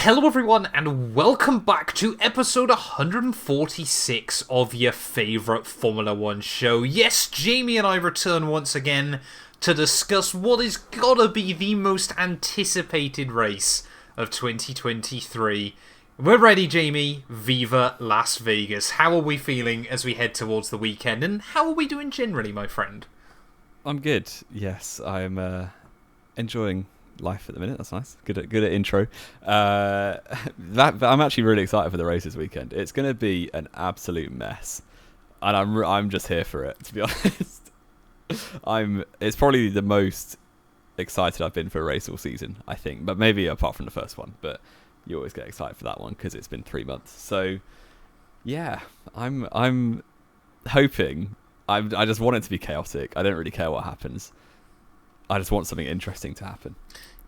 Hello everyone and welcome back to episode 146 of your favourite Formula 1 show. Yes, Jamie and I return once again to discuss what is gotta be the most anticipated race of 2023. We're ready, Jamie. Viva Las Vegas. How are we feeling as we head towards the weekend, and how are we doing generally, my friend? I'm good. Yes, I'm enjoying life at the minute. That's nice. Good at intro. I'm actually really excited for the race this weekend. It's going to be an absolute mess, and I'm just here for it. To be honest, It's probably the most excited I've been for a race all season, I think. But maybe apart from the first one. But you always get excited for that one because it's been 3 months. So yeah, I'm hoping. I just want it to be chaotic. I don't really care what happens. I just want something interesting to happen.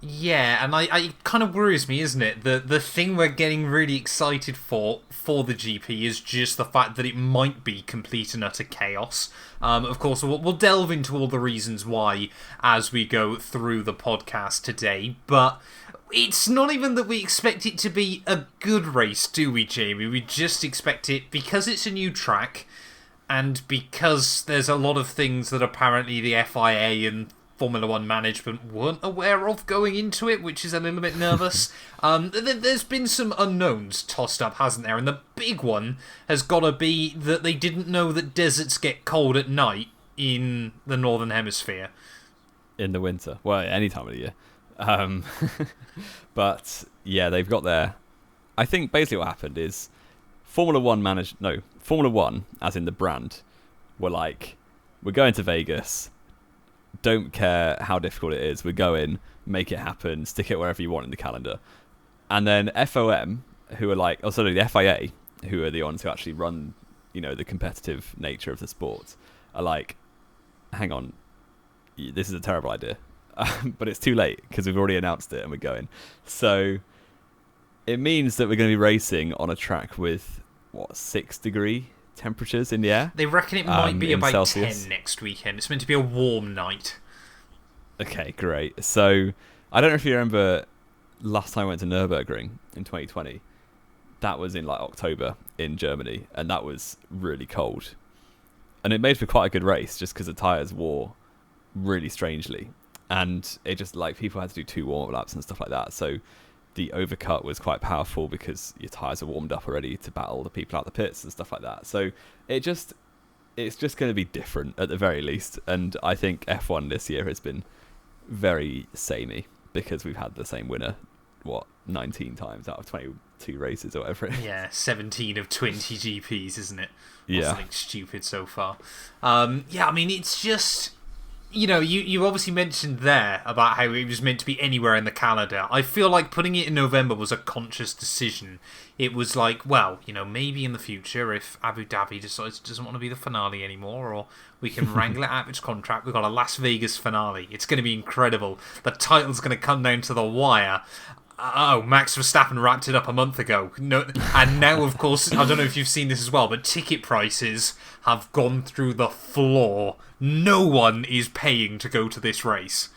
Yeah, and it kind of worries me, isn't it? The thing we're getting really excited for the GP is just the fact that it might be complete and utter chaos. Of course, we'll delve into all the reasons why as we go through the podcast today, but it's not even that we expect it to be a good race, do we, Jamie? We just expect it, because it's a new track, and because there's a lot of things that apparently the FIA and Formula 1 management weren't aware of going into it, which is a little bit nervous. There's been some unknowns tossed up, hasn't there? And the big one has got to be that they didn't know that deserts get cold at night in the Northern Hemisphere. In the winter. Well, any time of the year. But, yeah, they've got their... I think basically what happened is Formula 1, as in the brand, were like, we're going to Vegas... Don't care how difficult it is. We go in, make it happen, stick it wherever you want in the calendar. And then FOM, who are like, the FIA, who are the ones who actually run, the competitive nature of the sport, are like, hang on, this is a terrible idea. But it's too late because we've already announced it and we're going. So it means that we're going to be racing on a track with, 6-degree temperatures in the air. They reckon it might be about Celsius. 10 next weekend. It's meant to be a warm night. Okay, great. So I don't know if you remember last time I went to Nürburgring in 2020. That was in October in Germany, and that was really cold. And it made for quite a good race just because the tyres wore really strangely. And it just people had to do 2 warm-up laps and stuff like that. So the overcut was quite powerful because your tyres are warmed up already to battle the people out the pits and stuff like that. So it's just going to be different at the very least. And I think F1 this year has been very samey because we've had the same winner, 19 times out of 22 races or whatever. Yeah, 17 of 20 GPs, isn't it? Yeah. Something stupid so far. Yeah, I mean, it's just... you obviously mentioned there about how it was meant to be anywhere in the calendar. I feel like putting it in November was a conscious decision. It was like, well, maybe in the future, if Abu Dhabi decides it doesn't want to be the finale anymore, or we can wrangle it out of its contract, we've got a Las Vegas finale. It's going to be incredible. The title's going to come down to the wire. Oh, Max Verstappen wrapped it up a month ago. No, and now, of course, I don't know if you've seen this as well, but ticket prices have gone through the floor. No one is paying to go to this race.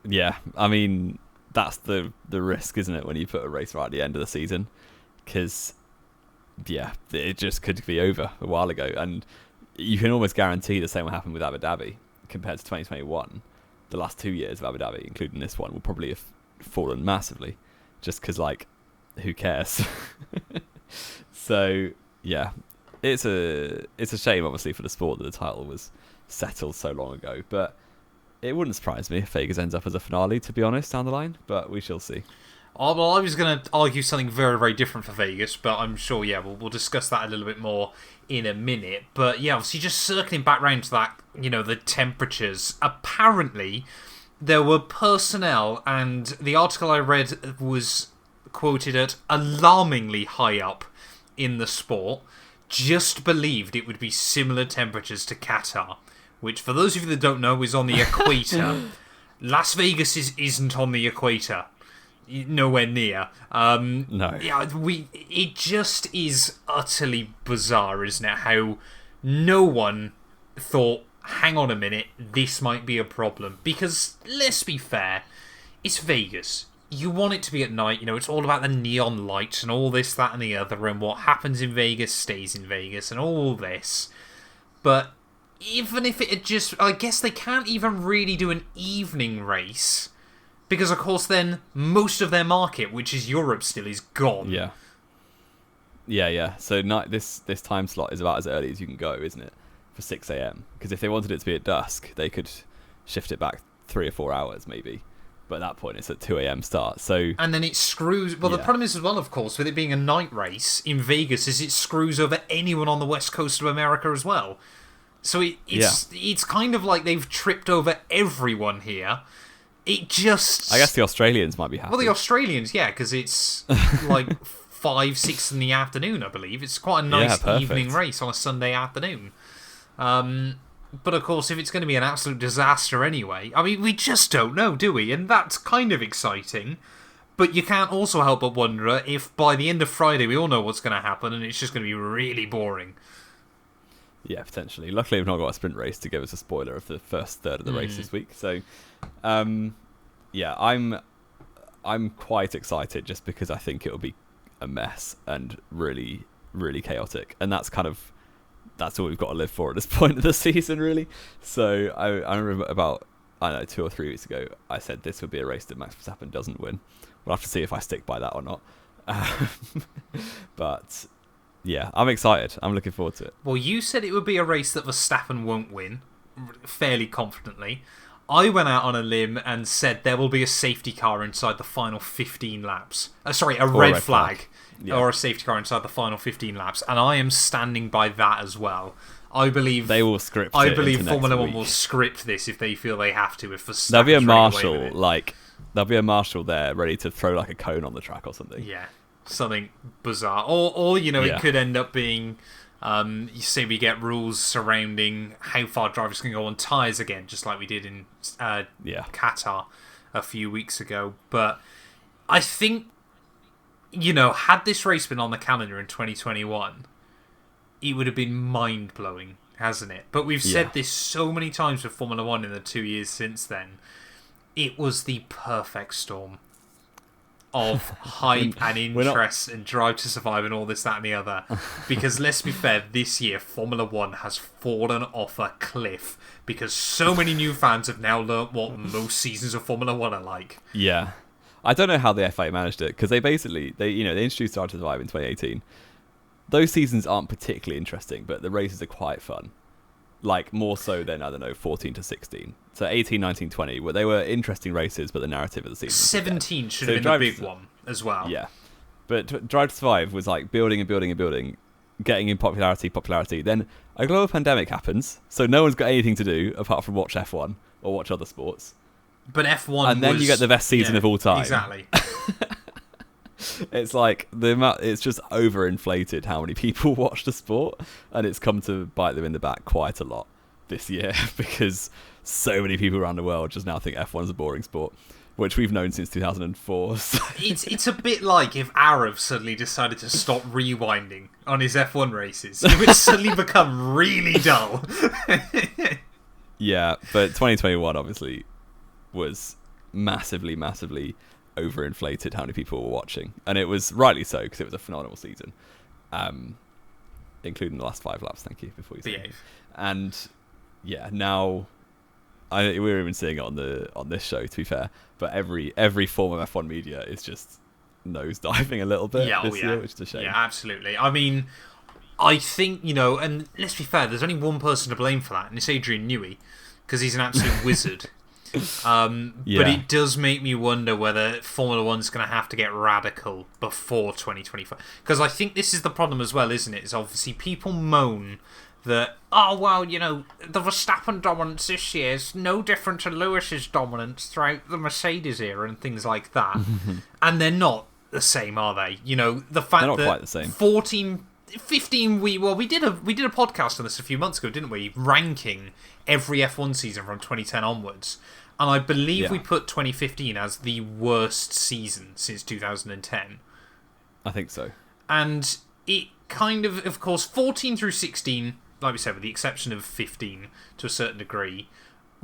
Yeah, I mean, that's the risk, isn't it, when you put a race right at the end of the season? Because, yeah, it just could be over a while ago. And you can almost guarantee the same will happen with Abu Dhabi compared to 2021. The last 2 years of Abu Dhabi, including this one, will probably have fallen massively just because who cares? So yeah, it's a shame obviously for the sport that the title was settled so long ago, but it wouldn't surprise me if Vegas ends up as a finale, to be honest, down the line, but we shall see. Oh, well, I was going to argue something very, very different for Vegas, but I'm sure, yeah, we'll discuss that a little bit more in a minute. But yeah, obviously just circling back round to that, the temperatures. Apparently there were personnel, and the article I read was quoted at alarmingly high up in the sport, just believed it would be similar temperatures to Qatar, which, for those of you that don't know, is on the equator. Las Vegas isn't on the equator. Nowhere near. No. Yeah, it just is utterly bizarre, isn't it? How no one thought, hang on a minute, this might be a problem. Because, let's be fair, it's Vegas. you want it to be at night. It's all about the neon lights and all this, that, and the other, and what happens in Vegas stays in Vegas, and all this. But even if it had just... I guess they can't even really do an evening race, because, of course, then most of their market, which is Europe still, is gone. Yeah. Yeah. So this time slot is about as early as you can go, isn't it? For 6 a.m. Because if they wanted it to be at dusk, they could shift it back 3 or 4 hours, maybe. But at that point, it's at 2 a.m. start. So and then it screws... Well, the problem is as well, of course, with it being a night race in Vegas, is it screws over anyone on the west coast of America as well. So it's kind of like they've tripped over everyone here. It just... I guess the Australians might be happy. Well, the Australians, yeah, because it's like 5, 6 in the afternoon, I believe. It's quite a nice evening race on a Sunday afternoon. But of course, if it's going to be an absolute disaster anyway, I mean, we just don't know, do we? And that's kind of exciting. But you can't also help but wonder if by the end of Friday we all know what's going to happen and it's just going to be really boring. Yeah, potentially. Luckily, we've not got a sprint race to give us a spoiler of the first third of the race this week. So, yeah, I'm quite excited just because I think it'll be a mess and really, really chaotic. And that's all we've got to live for at this point of the season, really. So I remember about, 2 or 3 weeks ago, I said this would be a race that Max Verstappen doesn't win. We'll have to see if I stick by that or not. But yeah, I'm excited. I'm looking forward to it. Well, you said it would be a race that Verstappen won't win, fairly confidently. I went out on a limb and said there will be a safety car inside the final 15 laps. A red flag. Yeah. Or a safety car inside the final 15 laps, and I am standing by that as well. I believe they will script. I believe Formula One will script this if they feel they have to. If there'll be a marshal, there'll be a marshal there ready to throw like a cone on the track or something. Yeah, something bizarre, or it could end up being, you say we get rules surrounding how far drivers can go on tyres again, just like we did in Qatar a few weeks ago. But I think, had this race been on the calendar in 2021, it would have been mind-blowing, hasn't it? But we've said this so many times with Formula One in the 2 years since then. It was the perfect storm of hype and interest and drive to survive and all this, that, and the other. Because let's be fair, this year Formula One has fallen off a cliff because so many new fans have now learnt what most seasons of Formula One are like. Yeah. I don't know how the FA managed it, because they introduced Drive to Survive in 2018. Those seasons aren't particularly interesting, but the races are quite fun. Like, more so than, 14 to 16. So 18, 19, 20, where they were interesting races, but the narrative of the season... 17 should have been the big one as well. Yeah. But Drive to Survive was like building and building and building, getting in popularity. Then a global pandemic happens, so no one's got anything to do apart from watch F1 or watch other sports. But F1 and then you get the best season of all time. Exactly. It's like it's just overinflated how many people watch the sport, and it's come to bite them in the back quite a lot this year because so many people around the world just now think F1 is a boring sport, which we've known since 2004. So. It's a bit like if Arab suddenly decided to stop rewinding on his F1 races. It would suddenly become really dull. Yeah, but 2021 obviously was massively overinflated how many people were watching, and it was rightly so because it was a phenomenal season, including the last 5 laps. Thank you before you say. And yeah, now we're even seeing it on this show, to be fair, but every form of F1 media is just nosediving a little bit this year, which is a shame. Yeah, absolutely. I mean, I think, and let's be fair, there's only one person to blame for that, and it's Adrian Newey, because he's an absolute wizard. But it does make me wonder whether Formula One's going to have to get radical before 2025. Because I think this is the problem as well, isn't it? Is obviously people moan that, the Verstappen dominance this year is no different to Lewis's dominance throughout the Mercedes era and things like that. And they're not the same, are they? The fact they're not that quite the same. 15 we did a podcast on this a few months ago, didn't we? Ranking every F1 season from 2010 onwards. And I believe we put 2015 as the worst season since 2010. I think so. And it kind of course, 14 through 16, like we said, with the exception of 15 to a certain degree,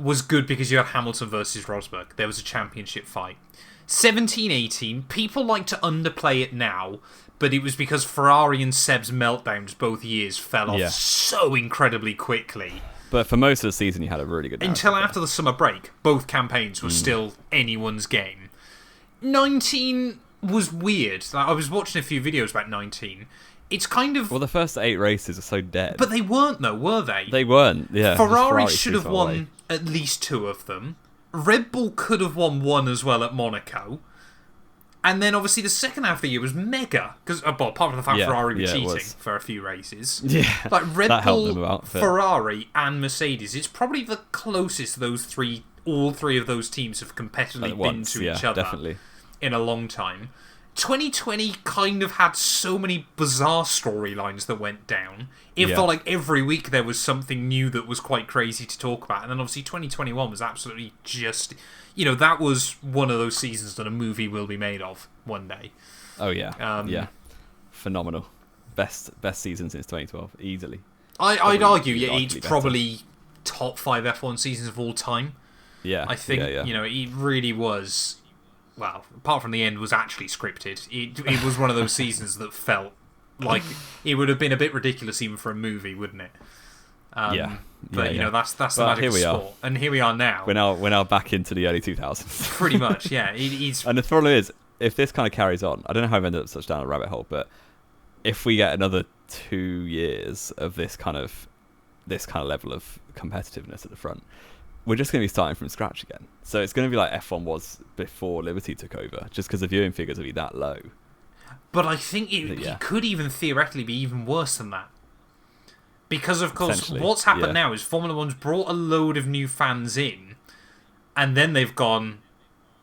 was good because you had Hamilton versus Rosberg. There was a championship fight. 17-18, people like to underplay it now, but it was because Ferrari and Seb's meltdowns both years fell off so incredibly quickly. But for most of the season, you had a really good until after the summer break. Both campaigns were still anyone's game. 19 was weird. Like, I was watching a few videos about 19. It's kind of... Well, the first 8 races are so dead. But they weren't, though, were they? They weren't, yeah. Ferrari should have won at least 2 of them. Red Bull could have won 1 as well at Monaco. And then, obviously, the second half of the year was mega. Because, apart from the fact Ferrari were cheating for a few races. Yeah, like Red that Bull, helped them out, Ferrari, and Mercedes. It's probably the closest all three of those teams have competitively been to each other definitely. In a long time. 2020 kind of had so many bizarre storylines that went down. It felt like every week there was something new that was quite crazy to talk about. And then obviously 2021 was absolutely just... that was one of those seasons that a movie will be made of one day. Oh, yeah. Yeah. Phenomenal. Best season since 2012, easily. I'd argue, it's probably top 5 F1 seasons of all time. Yeah. I think, it really was... Well, apart from the end was actually scripted. It was one of those seasons that felt like it would have been a bit ridiculous even for a movie, wouldn't it? But that's the magic of sport. And here we are now. We're now back into the early 2000s. Pretty much, yeah. And the problem is, if this kind of carries on, I don't know how I've ended up such down a rabbit hole, but if we get another 2 years of this kind of level of competitiveness at the front, we're just going to be starting from scratch again. So it's going to be like F1 was before Liberty took over, just because the viewing figures will be that low. But I think it could even theoretically be even worse than that. Because, of course, what's happened now is Formula One's brought a load of new fans in, and then they've gone,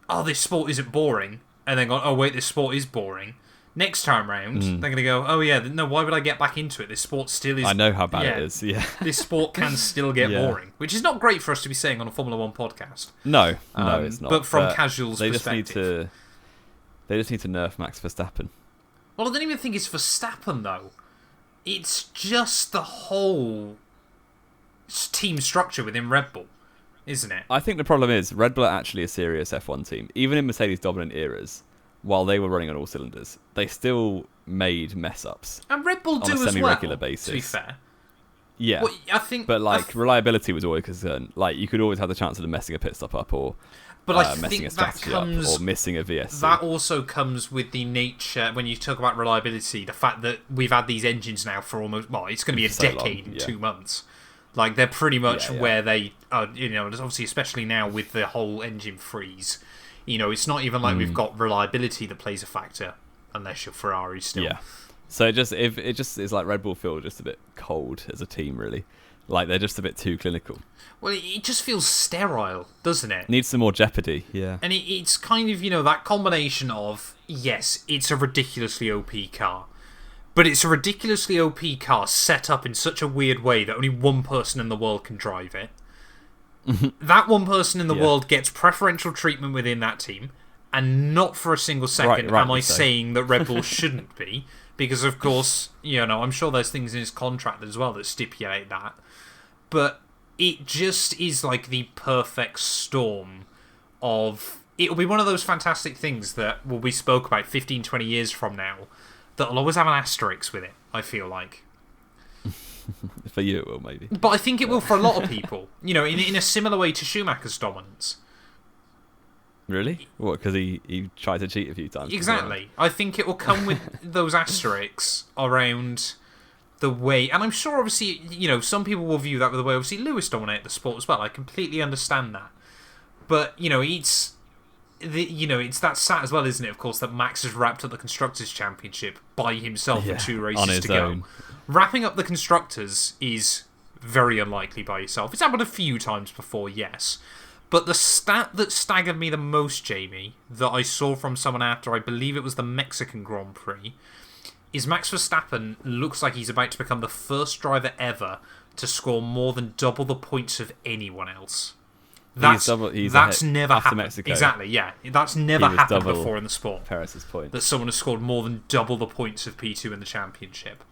oh, this sport isn't boring, and then gone, oh, wait, this sport is boring. Next time round, they're going to go, oh, yeah, no, why would I get back into it? This sport still is... I know how bad it is, yeah. This sport can still get boring, which is not great for us to be saying on a Formula One podcast. No, it's not. But from casuals' perspective... They just need to nerf Max Verstappen. Well, I don't even think it's Verstappen, though. It's just the whole team structure within Red Bull, isn't it? I think the problem is Red Bull are actually a serious F1 team. Even in Mercedes' dominant eras, while they were running on all cylinders, they still made mess-ups. And Red Bull do on a as semi-regular well, basis. to be fair. Yeah. Well, I think, but, reliability was always a concern. Like, you could always have the chance of them messing a pit stop up or... But I messing think a strategy up or missing a VSC. That also comes with the nature, when you talk about reliability, the fact that we've had these engines now for almost, well, it's going to be a decade in 2 months. Like, they're pretty much where they are, obviously, especially now with the whole engine freeze. It's not even like we've got reliability that plays a factor, unless you're Ferrari still. Yeah. So it just is like Red Bull feel just a bit cold as a team, really. Like, they're just a bit too clinical. Well, it just feels sterile, doesn't it? Needs some more jeopardy, yeah. And it's kind of, that combination of, yes, it's a ridiculously OP car, but it's a ridiculously OP car set up in such a weird way that only one person in the world can drive it. That one person in the world gets preferential treatment within that team, and not for a single second am I saying that Red Bull shouldn't be, because, of course, I'm sure there's things in his contract as well that stipulate that. But it just is like the perfect storm of... It'll be one of those fantastic things that will be spoke about 15, 20 years from now that'll always have an asterisk with it, I feel like. For you it will, maybe. But I think it will for a lot of people. In a similar way to Schumacher's dominance. Really? What, because he tried to cheat a few times? Exactly. I think it will come with those asterisks around... the way, and I'm sure obviously, some people will view that with the way obviously Lewis dominated the sport as well. I completely understand that. But, it's that sat as well, isn't it, of course, that Max has wrapped up the Constructors' Championship by himself with 2 races to go. Wrapping up the Constructors is very unlikely by yourself. It's happened a few times before, yes. But the stat that staggered me the most, Jamie, that I saw from someone after, I believe it was the Mexican Grand Prix, is Max Verstappen looks like he's about to become the first driver ever to score more than double the points of anyone else. That's never happened. Mexico. Exactly, yeah. That's never happened before in the sport. Perez's point. That someone has scored more than double the points of P2 in the championship.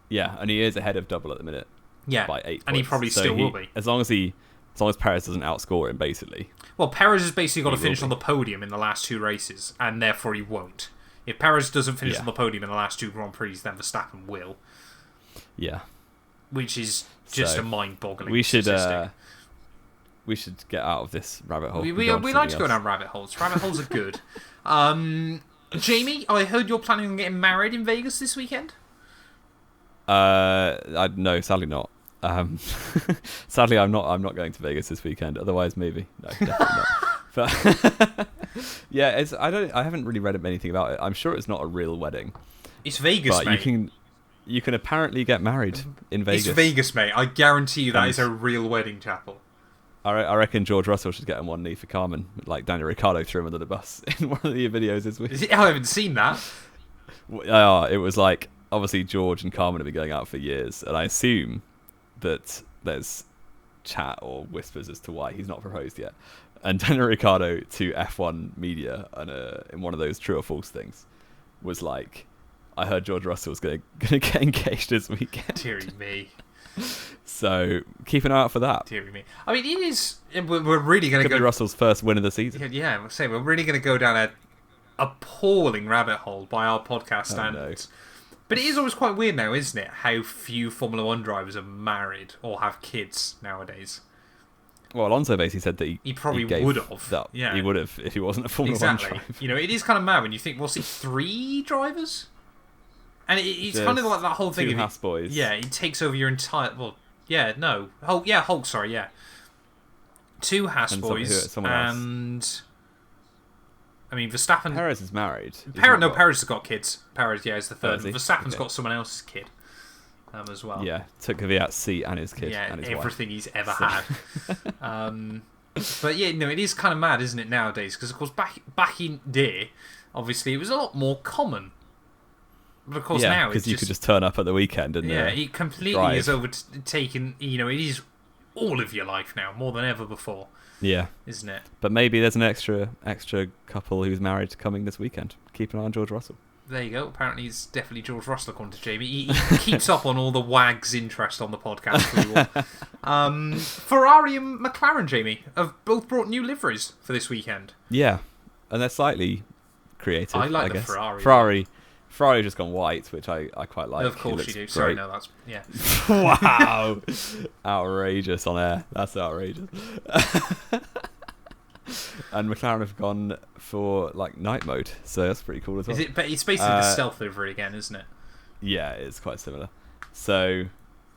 Yeah, and he is ahead of double at the minute. Yeah, by 8 points. And he probably still will be. As long as he As long as Perez doesn't outscore him, basically. Well, Perez has basically got to He finish will on the podium in the last 2 races, and therefore he won't. If Perez doesn't finish on the podium in the last 2 Grand Prix, then Verstappen will. Yeah. Which is just a mind-boggling we should statistic. We should get out of this rabbit hole. We like to go down rabbit holes. Rabbit holes are good. Jamie, I heard you're planning on getting married in Vegas this weekend? No, sadly not. Sadly, I'm not going to Vegas this weekend. Otherwise, maybe. No, definitely not. But yeah, I haven't really read anything about it. I'm sure it's not a real wedding. It's Vegas, but mate. You can apparently get married in Vegas. It's Vegas, mate. I guarantee you that is a real wedding chapel. I reckon George Russell should get on one knee for Carmen, like Daniel Ricciardo threw him under the bus in one of the videos this week. I haven't seen that. It was like, obviously George and Carmen have been going out for years, and I assume that there's chat or whispers as to why he's not proposed yet. And Daniel Ricciardo to F1 media in one of those true or false things was like, I heard George Russell's going to get engaged this weekend. Deary me. So keep an eye out for that. Deary me. I mean, it is. We're really going to go. Could be Russell's first win of the season. Yeah, we'll say we're really going to go down a appalling rabbit hole by our podcast standards. No. But it is always quite weird now, isn't it? How few Formula One drivers are married or have kids nowadays. Well, Alonso basically said that he probably would have. Yeah, he would have if he wasn't a Formula One driver. You know, it is kind of mad when you think, what's it, 3 drivers? And it's kind of like that whole thing. 2 Haas boys. Yeah, it takes over your entire. Well, yeah, no. Hulk, sorry, yeah. 2 Haas boys. And. I mean, Verstappen. Perez is married. Perez has got kids. Perez, yeah, is the third. Verstappen's got someone else's kid as well. Yeah, took Kvyat's seat and his kid. Yeah, and his everything wife. He's ever had. But yeah, no, it is kind of mad, isn't it, nowadays? Because, of course, back in day, obviously, it was a lot more common. But, of course, now because you could just turn up at the weekend and it completely is overtaken. You know, it is all of your life now, more than ever before. Yeah, isn't it? But maybe there's an extra couple who's married coming this weekend. Keep an eye on George Russell. There you go. Apparently, it's definitely George Russell, according to Jamie. He keeps up on all the wags' interest on the podcast. Ferrari and McLaren, Jamie, have both brought new liveries for this weekend. Yeah, and they're slightly creative. I like the Ferrari. Ferrari just gone white, which I quite like. Of course you do. Sorry, no, that's... Yeah. Wow. Outrageous on air. That's outrageous. And McLaren have gone for like night mode, so that's pretty cool as well. But it's basically the stealth livery again, isn't it? Yeah, it's quite similar. So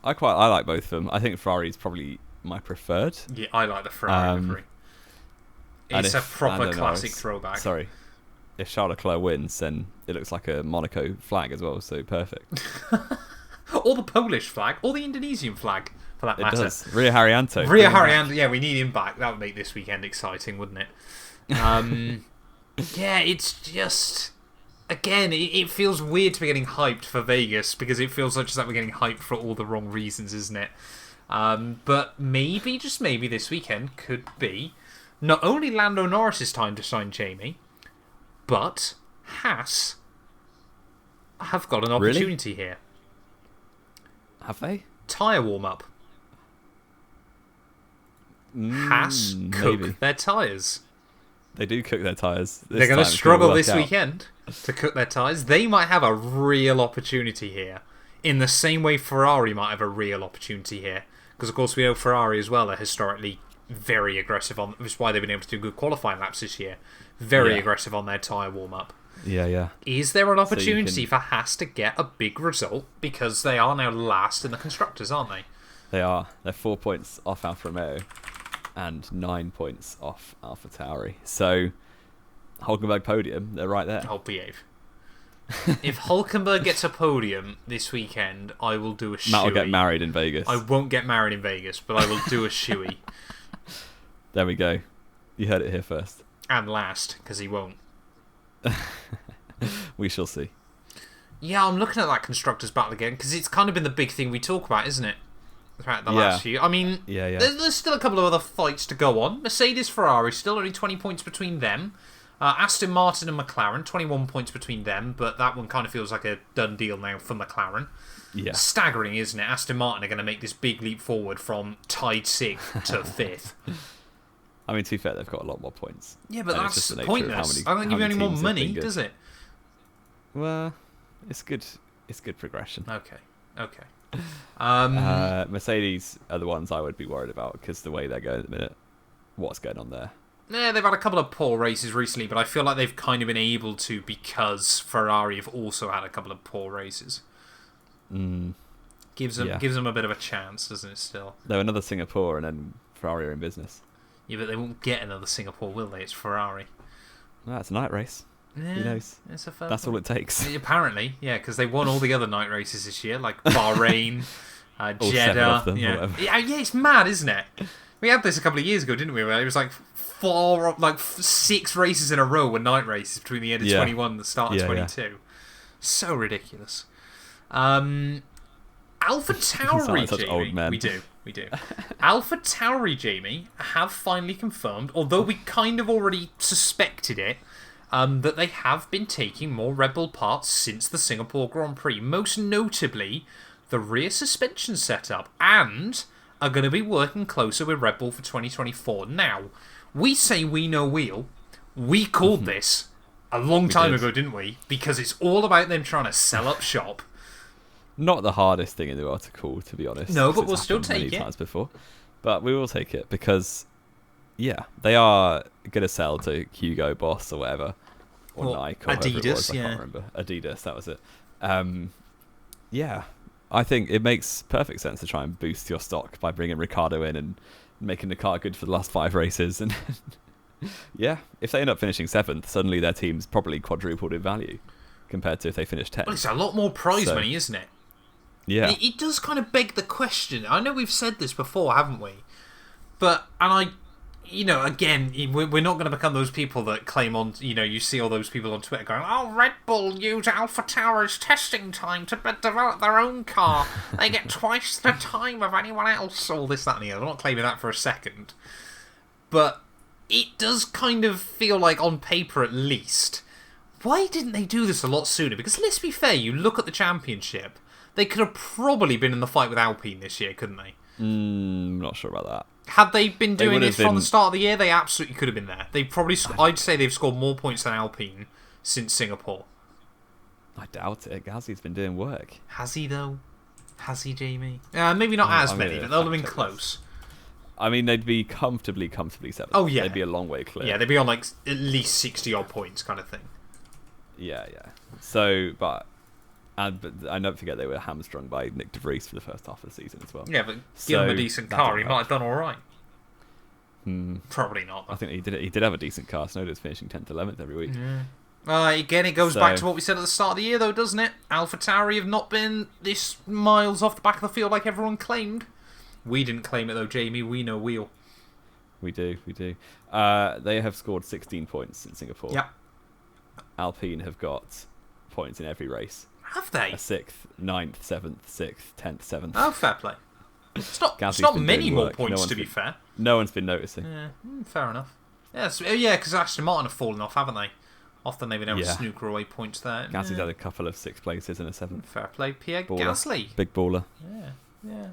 I like both of them. I think Ferrari is probably my preferred. Yeah, I like the Ferrari livery. It's a proper classic throwback. Sorry. If Charles Leclerc wins, then it looks like a Monaco flag as well, so perfect. Or the Polish flag, or the Indonesian flag, for that matter. It does. Ria Haryanto. Yeah, we need him back. That would make this weekend exciting, wouldn't it? Yeah, it's just... Again, it feels weird to be getting hyped for Vegas, because it feels like we're getting hyped for all the wrong reasons, isn't it? But maybe, just maybe, this weekend could be not only Lando Norris's time to shine, Jamie, but Haas have got an opportunity here. Have they? Tyre warm-up. Haas cook their tyres. They do cook their tyres. They're going to struggle this weekend to cook their tyres. They might have a real opportunity here, in the same way Ferrari might have a real opportunity here. Because, of course, we know Ferrari as well are historically very aggressive on... Which is why they've been able to do good qualifying laps this year. Very aggressive on their tyre warm-up. Yeah. Is there an opportunity for Haas to get a big result? Because they are now last in the Constructors, aren't they? They are. They're 4 points off Alfa Romeo and 9 points off Alfa Tauri. So, Hulkenberg podium, they're right there. I'll behave. If Hulkenberg gets a podium this weekend, I will do a shoey. Matt will get married in Vegas. I won't get married in Vegas, but I will do a shoey. There we go. You heard it here first. And last, because he won't. We shall see. Yeah, I'm looking at that Constructors battle again, because it's kind of been the big thing we talk about, isn't it? Throughout the last few. I mean, there's still a couple of other fights to go on. Mercedes, Ferrari, still only 20 points between them. Aston Martin and McLaren, 21 points between them, but that one kind of feels like a done deal now for McLaren. Yeah. Staggering, isn't it? Aston Martin are going to make this big leap forward from tied 6th to 5th. I mean, to be fair, they've got a lot more points. Yeah, but And that's pointless. I don't give you any more money, does it? Well, it's good. It's good progression. Okay. Mercedes are the ones I would be worried about because the way they're going at the minute. What's going on there? Yeah, they've had a couple of poor races recently, but I feel like they've kind of been able to because Ferrari have also had a couple of poor races. Gives them a bit of a chance, doesn't it? Still, they're another Singapore, and then Ferrari are in business. Yeah, but they won't get another Singapore, will they? It's Ferrari. Well, it's a night race. Yeah, who knows? That's all it takes. Apparently, yeah, because they won all the other night races this year, like Bahrain, Jeddah. Them, yeah, it's mad, isn't it? We had this a couple of years ago, didn't we? Where it was like 6 races in a row were night races between the end of 21 and the start of 22. Yeah. So ridiculous. AlphaTauri, such Jamie. Old men. We do. AlphaTauri, Jamie, have finally confirmed, although we kind of already suspected it, that they have been taking more Red Bull parts since the Singapore Grand Prix, most notably the rear suspension setup, and are going to be working closer with Red Bull for 2024. Now, we say we know wheel. We called this a long time ago, didn't we? Because it's all about them trying to sell up shop. Not the hardest thing in the world to call, to be honest. No, but we'll still take it. Times before. But we will take it because, yeah, they are going to sell to Hugo Boss or whatever. Or Nike or Adidas, whoever it was. I can't remember. Adidas, that was it. Yeah, I think it makes perfect sense to try and boost your stock by bringing Ricciardo in and making the car good for the last 5 races. And yeah, if they end up finishing 7th, suddenly their team's probably quadrupled in value compared to if they finished 10th. Well, it's a lot more prize money, isn't it? Yeah. It does kind of beg the question. I know we've said this before, haven't we? Again, we're not going to become those people that claim on, you see all those people on Twitter going, oh, Red Bull use AlphaTauri's testing time to develop their own car. They get twice the time of anyone else. All this, that, and the other. I'm not claiming that for a second. But it does kind of feel like, on paper at least, why didn't they do this a lot sooner? Because let's be fair, you look at the championship, they could have probably been in the fight with Alpine this year, couldn't they? I'm not sure about that. Had they been doing this from the start of the year, they absolutely could have been there. They probably, I'd say they've scored more points than Alpine since Singapore. I doubt it. Gasly's been doing work. Has he, though? Has he, Jamie? Maybe not as many, but they'll have been close. I mean, they'd be comfortably 7th. Oh, yeah. They'd be a long way clear. Yeah, they'd be on, at least 60-odd points kind of thing. Yeah. So, but I don't forget they were hamstrung by Nick de Vries for the first half of the season as well. Yeah, but give him a decent car, he might have done all right. Probably not, though. I think he did have a decent car. Snowden's finishing 10th, 11th every week. Yeah. Again, it goes back to what we said at the start of the year, though, doesn't it? AlphaTauri have not been this miles off the back of the field like everyone claimed. We didn't claim it, though, Jamie. We know wheel. We do. They have scored 16 points in Singapore. Yep. Alpine have got points in every race. Have they? 6th, 9th, 7th, 6th, 10th, 7th. Oh, fair play. It's not many more points, to be fair. No one's been noticing. Yeah, fair enough. Yeah, because Aston Martin have fallen off, haven't they? Often they've been able to snooker away points there. Gasly's had a couple of 6th places and a 7th. Fair play, Pierre Gasly. Big baller. Yeah.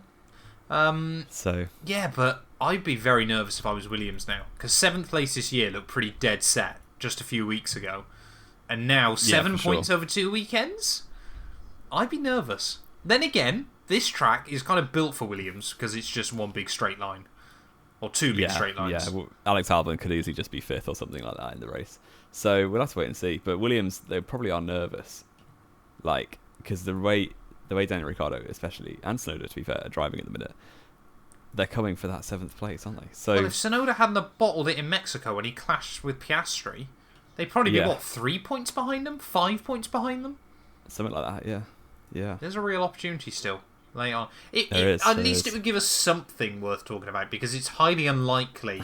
Yeah, but I'd be very nervous if I was Williams now. Because 7th place this year looked pretty dead set just a few weeks ago. And now 7 points over 2 weekends? I'd be nervous. Then again, this track is kind of built for Williams because it's just one big straight line. Or 2 big straight lines. Yeah, well, Alex Albon could easily just be 5th or something like that in the race. So we'll have to wait and see. But Williams, they probably are nervous. Because the way Daniel Ricciardo, especially, and Tsunoda, to be fair, are driving at the minute, they're coming for that 7th place, aren't they? So, well, if Tsunoda hadn't have bottled it in Mexico when he clashed with Piastri, they'd probably be, 3 points behind them? 5 points behind them? Something like that, yeah. There's a real opportunity still. Later on. At least it would give us something worth talking about, because it's highly unlikely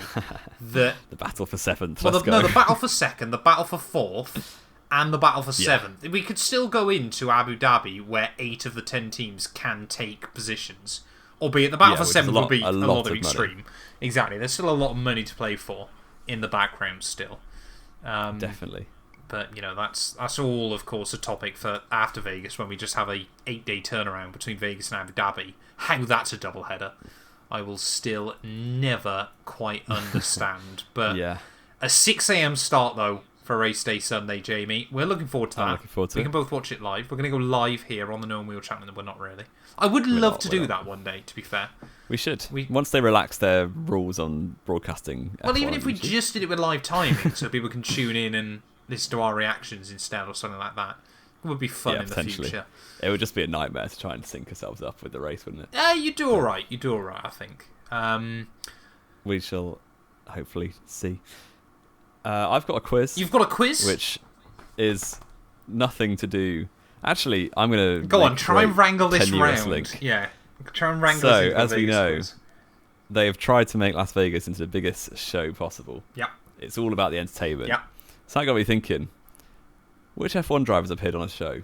that... the battle for 7th, the battle for 2nd, the battle for 4th, and the battle for 7th. We could still go into Abu Dhabi, where 8 of the 10 teams can take positions. Albeit the battle for 7th will be a lot of extreme. Exactly, there's still a lot of money to play for in the background still. Definitely. But that's all, of course, a topic for after Vegas, when we just have a 8-day turnaround between Vegas and Abu Dhabi. How that's a doubleheader, I will still never quite understand. But Yeah. a 6 a.m. start though for race day Sunday, Jamie. We're looking forward to that. I'm looking forward to we it. can both watch it live. We're going to go live here on the No Wheel Channel. We're not really. I would love to do that one day, to be fair. We should. Once they relax their rules on broadcasting. Well, even F1, if we just did it with live timing, so people can tune in and listen to our reactions instead, or something like that, it would be fun in the future. It would just be a nightmare to try and sync ourselves up with the race, wouldn't it? You do all right. You do all right, I think. We shall hopefully see. I've got a quiz. You've got a quiz? Which is nothing to do... Actually, I'm going to... Go on, try and wrangle this round. Link. Yeah, try and wrangle this. So, as we know, they have tried to make Las Vegas into the biggest show possible. Yeah. It's all about the entertainment. Yeah. So that got me thinking, which F1 drivers appeared on a show?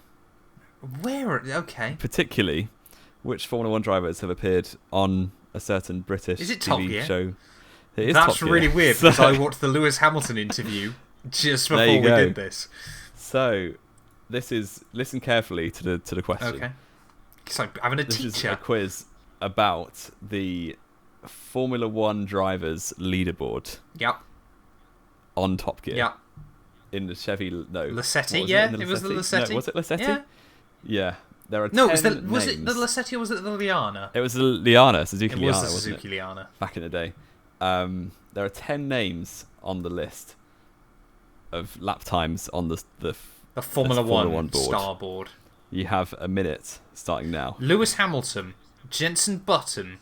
Where? Okay. Particularly, which Formula 1 drivers have appeared on a certain British TV show? It is That's Top Gear. really weird, because I watched the Lewis Hamilton interview just before we did this. So, this is... Listen carefully to the question. Okay. It's like having a teacher. This is a quiz about the Formula 1 drivers leaderboard. Yep. On Top Gear. Yep. In the Chevy... No. Lassetti, yeah. It was the Lassetti. No, was it Lassetti? Yeah. Yeah. There are no, 10 was names. it the Lassetti or was it the Liana? It was the Liana, Suzuki It Liana, was the wasn't Suzuki it? Liana. Back in the day. There are 10 names on the list of lap times on the Formula 1 board. starboard. You have a minute starting now. Lewis Hamilton, Jenson Button,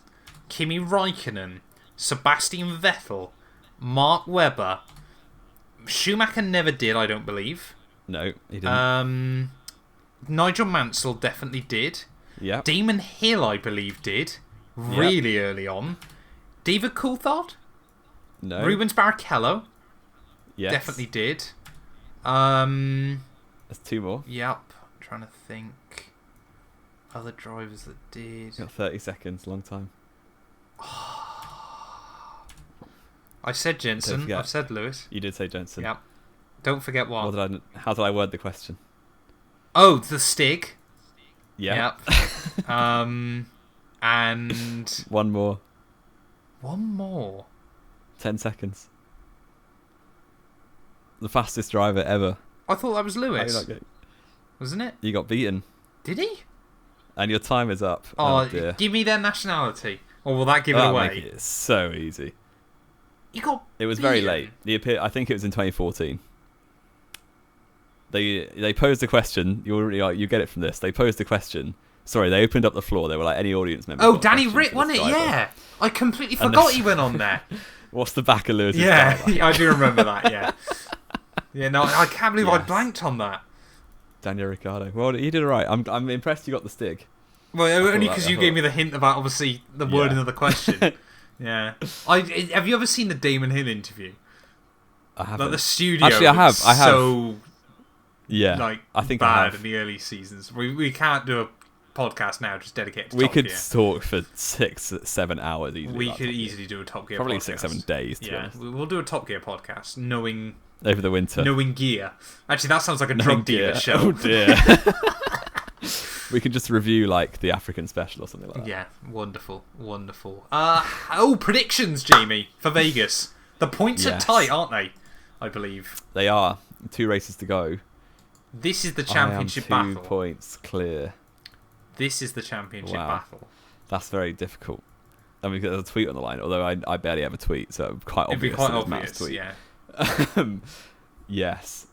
Kimi Raikkonen, Sebastian Vettel, Mark Webber. Schumacher never did, I don't believe. No, he didn't. Nigel Mansell definitely did. Yeah. Damon Hill, I believe, did. Really early on. David Coulthard? No. Rubens Barrichello? Yes. Definitely did. There's 2 more. Yep. I'm trying to think. Other drivers that did. You've got 30 seconds, long time. I said Jensen. I've said Lewis. You did say Jensen. Yep. Don't forget what. How did I word the question? Oh, the Stig. Yeah. Yep. And... One more. 10 seconds. The fastest driver ever. I thought that was Lewis. Wasn't it? You got beaten. Did he? And your time is up. Oh, dear. Give me their nationality. Or will that give it away? Make it so easy. You got It was beaten. very late. I think it was in 2014. They posed a question. You get it from this. They posed a question. Sorry, they opened up the floor. They were like, any audience member. Oh, Danny Rick, wasn't it? Yeah. I completely forgot he went on there. What's the back of Lewis's Yeah, car like? I do remember that, yeah. Yeah, no, I can't believe I blanked on that. Daniel Ricciardo. Well, you did all right. I'm impressed you got the Stig. Well, only because you gave me the hint about, obviously, the wording of the question. Yeah. Have you ever seen the Damon Hill interview? I haven't. Like the studio. Actually, I have. So, yeah, I think bad I have. in the early seasons. We can't do a podcast now just dedicated to We Top could Gear. talk for 6-7 hours easily. We could easily do a Top Gear Probably podcast. 6-7 days, to be honest. We'll do a Top Gear podcast, knowing Over the winter. knowing gear. Actually, that sounds like a drug dealer show. Oh, dear. We could just review, like, the African special or something like that. Yeah, wonderful. Predictions, Jamie, for Vegas. The points are tight, aren't they? I believe. They are. 2 races to go. This is the championship battle. 2 points clear. This is the championship battle. That's very difficult. I mean, there's a tweet on the line, although I barely ever tweet, so it's quite It'd be obvious. quite that it's obvious, Matt's tweet. yeah. Yes.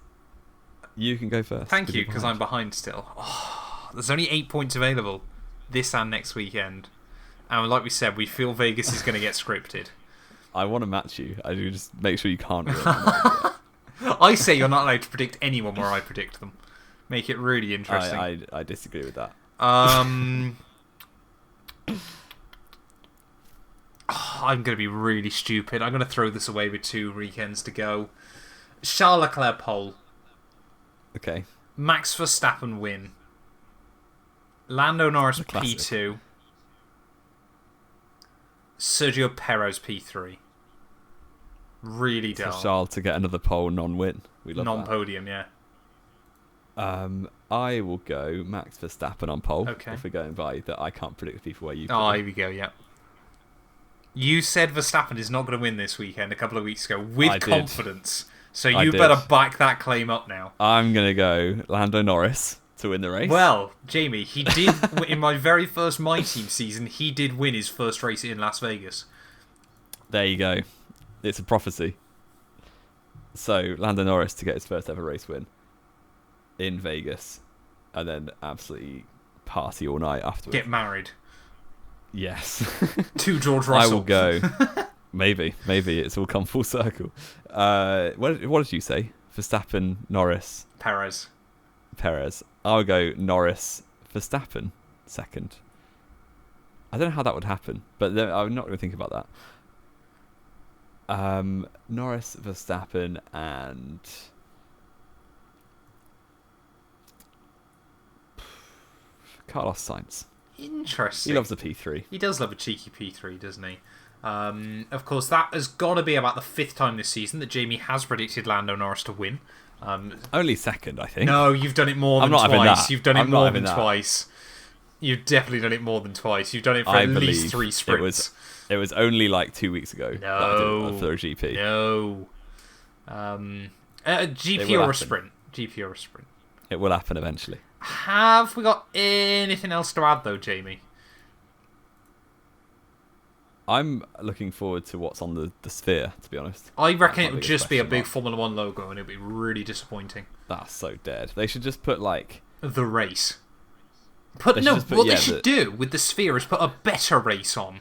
You can go first. Thank you, because I'm behind still. Oh, there's only 8 points available this and next weekend. And like we said, we feel Vegas is going to get scripted. I want to match you. I do just make sure you can't. I say you're not allowed to predict anyone where I predict them. Make it really interesting. I disagree with that. I'm going to be really stupid. I'm going to throw this away with 2 weekends to go. Charles Leclerc pole. Okay. Max Verstappen win. Lando Norris P2. Sergio Perez P3. Really dull. For Charles to get another pole non-win. We love Non-podium, yeah. I will go Max Verstappen on pole. Okay. If we're going by that, I can't predict people where you. Here we go. Yeah. You said Verstappen is not going to win this weekend a couple of weeks ago with confidence. So you better back that claim up now. I'm going to go Lando Norris to win the race. Well, Jamie, he did in my very first My Team season. He did win his first race in Las Vegas. There you go. It's a prophecy. So Lando Norris to get his first ever race win in Vegas, and then absolutely party all night afterwards. Get married. Yes. To George Russell. I will go. Maybe it's all come full circle. What did you say? Verstappen, Norris, Perez. I'll go Norris, Verstappen second. I don't know how that would happen, but I'm not going to think about that. Norris, Verstappen, and Carlos Sainz. Interesting. He loves a P3. He does love a cheeky P3, doesn't he? Of course, that has got to be about the 5th time this season that Jamie has predicted Lando Norris to win. Only second, I think. No, you've done it more than twice. You've done it more than twice. You've definitely done it more than twice. You've done it for at least 3 sprints. It was only like 2 weeks ago that I did it for a GP. No. GP or a sprint? GP or a sprint? It will happen eventually. Have we got anything else to add, though, Jamie? I'm looking forward to what's on the sphere, to be honest. I reckon it would just be a big Formula 1 logo, and it would be really disappointing. That's so dead. They should just put, like... The race. What they should do with the sphere is put a better race on.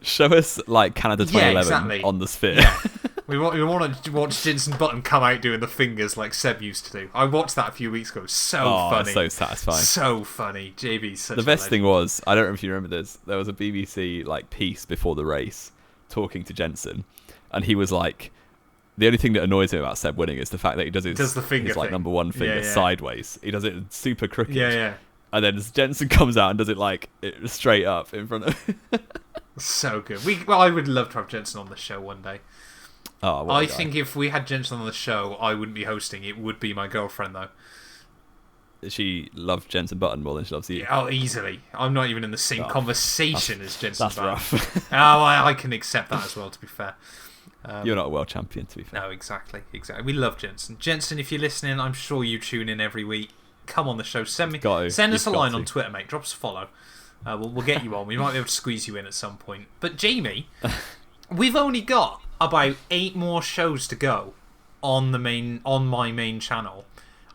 Show us, like, Canada 2011 on the sphere. Yeah. We want to watch Jenson Button come out doing the fingers like Seb used to do. I watched that a few weeks ago. Funny. So satisfying. So funny. JB's such the best thing was, I don't know if you remember this, there was a BBC like piece before the race talking to Jenson, and he was like, the only thing that annoys him about Seb winning is the fact that he does the finger his like number one finger sideways. He does it super crooked. Yeah. And then Jenson comes out and does it like straight up in front of So good. I would love to have Jenson on the show one day. Oh, I think if we had Jensen on the show, I wouldn't be hosting. It would be my girlfriend, though. She loves Jensen Button more than she loves you. Oh, easily. I'm not even in the same conversation as Jensen Button. That's rough. I can accept that as well, to be fair. You're not a world champion, to be fair. No, exactly. We love Jensen. Jensen, if you're listening, I'm sure you tune in every week. Come on the show. Send us a line on Twitter, mate. Drop us a follow. We'll get you on. We might be able to squeeze you in at some point. But Jamie, we've only got about 8 more shows to go on my main channel.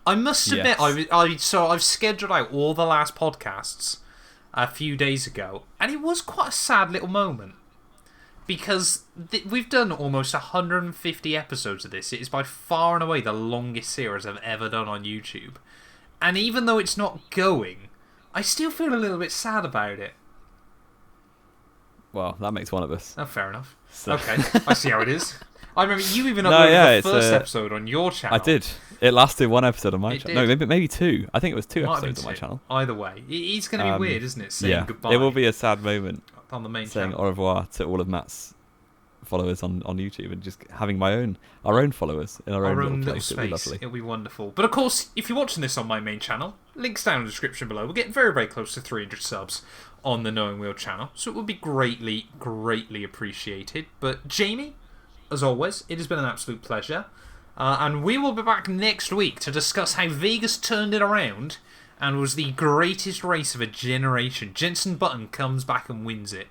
I must admit, I've scheduled out all the last podcasts a few days ago, and it was quite a sad little moment because we've done almost 150 episodes of this. It is by far and away the longest series I've ever done on YouTube, and even though it's not going, I still feel a little bit sad about it. Well, that makes one of us. Oh, fair enough. So. Okay, I see how it is. I remember you even uploaded the first episode on your channel. I did. It lasted 1 episode on my channel. No, maybe 2. I think it was 2 episodes on my channel. Either way, it's going to be weird, isn't it? Saying goodbye. It will be a sad moment on the main saying channel. Au revoir to all of Matt's followers on YouTube and just having our own followers in our own little place. It'll be lovely. It'll be wonderful. But of course, if you're watching this on my main channel, links down in the description below. We're getting very, very close to 300 subs on the Knowing Wheel channel, so it would be greatly, greatly appreciated. But Jamie, as always, it has been an absolute pleasure. And we will be back next week to discuss how Vegas turned it around and was the greatest race of a generation. Jenson Button comes back and wins it.